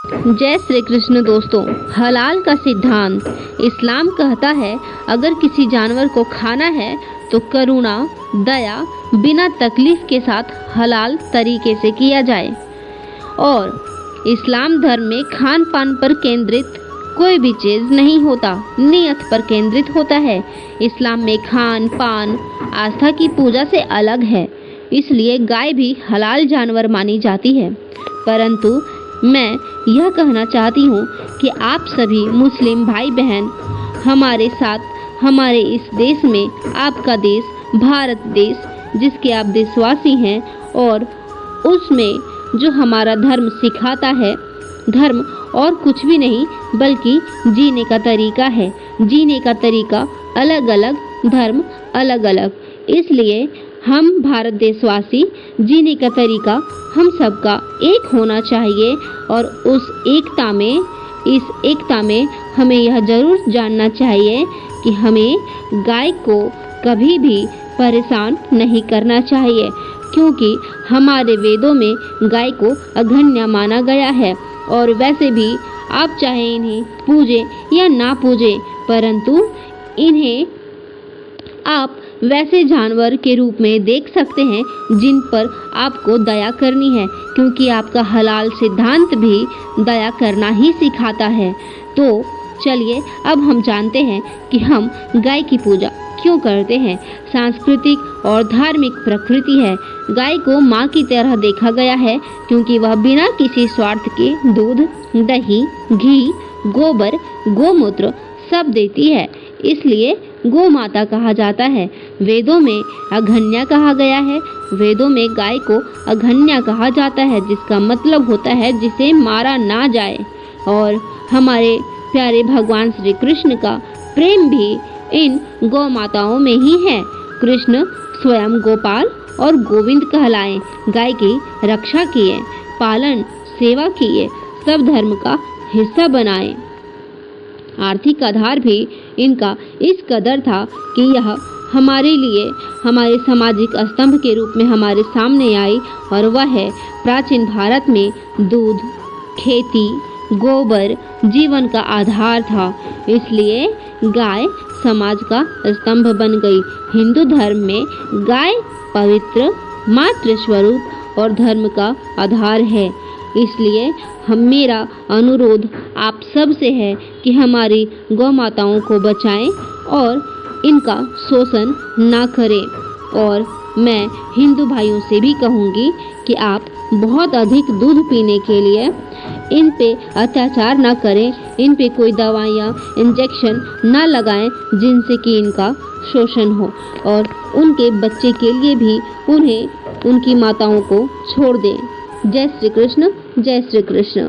जय श्री कृष्ण दोस्तों। हलाल का सिद्धांत इस्लाम कहता है अगर किसी जानवर को खाना है तो करुणा, दया, बिना तकलीफ के साथ हलाल तरीके से किया जाए। और इस्लाम धर्म में खान पान पर केंद्रित कोई भी चीज़ नहीं होता, नियत पर केंद्रित होता है। इस्लाम में खान पान आस्था की पूजा से अलग है, इसलिए गाय भी हलाल जानवर मानी जाती है। परंतु मैं यह कहना चाहती हूँ कि आप सभी मुस्लिम भाई बहन हमारे साथ हमारे इस देश में, आपका देश भारत देश जिसके आप देशवासी हैं, और उसमें जो हमारा धर्म सिखाता है, धर्म और कुछ भी नहीं बल्कि जीने का तरीका है। जीने का तरीका अलग अलग, धर्म अलग अलग, इसलिए हम भारत देशवासी जीने का तरीका हम सबका एक होना चाहिए। और इस एकता में हमें यह जरूर जानना चाहिए कि हमें गाय को कभी भी परेशान नहीं करना चाहिए, क्योंकि हमारे वेदों में गाय को अघन्य माना गया है। और वैसे भी आप चाहे इन्हें पूजें या ना पूजें, परंतु इन्हें आप वैसे जानवर के रूप में देख सकते हैं जिन पर आपको दया करनी है, क्योंकि आपका हलाल सिद्धांत भी दया करना ही सिखाता है। तो चलिए अब हम जानते हैं कि हम गाय की पूजा क्यों करते हैं। सांस्कृतिक और धार्मिक प्रकृति है। गाय को माँ की तरह देखा गया है, क्योंकि वह बिना किसी स्वार्थ के दूध, दही, घी, गोबर, गोमूत्र सब देती है, इसलिए गौ माता कहा जाता है। वेदों में अघन्या कहा गया है। वेदों में गाय को अघन्या कहा जाता है, जिसका मतलब होता है जिसे मारा ना जाए। और हमारे प्यारे भगवान श्री कृष्ण का प्रेम भी इन गौ माताओं में ही है। कृष्ण स्वयं गोपाल और गोविंद कहलाए, गाय की रक्षा किए, पालन सेवा किए, सब धर्म का हिस्सा बनाए। आर्थिक आधार भी इनका इस कदर था कि यह हमारे लिए हमारे सामाजिक स्तंभ के रूप में हमारे सामने आई, और वह है प्राचीन भारत में दूध, खेती, गोबर जीवन का आधार था, इसलिए गाय समाज का स्तंभ बन गई। हिंदू धर्म में गाय पवित्र मातृ स्वरूप और धर्म का आधार है, इसलिए मेरा अनुरोध आप सब से है कि हमारी गौ माताओं को बचाएं और इनका शोषण ना करें। और मैं हिंदू भाइयों से भी कहूँगी कि आप बहुत अधिक दूध पीने के लिए इन पे अत्याचार ना करें, इन पे कोई दवाइयाँ, इंजेक्शन ना लगाएं जिनसे कि इनका शोषण हो, और उनके बच्चे के लिए भी उन्हें उनकी माताओं को छोड़ दें। जय श्री कृष्ण, जय श्री कृष्ण।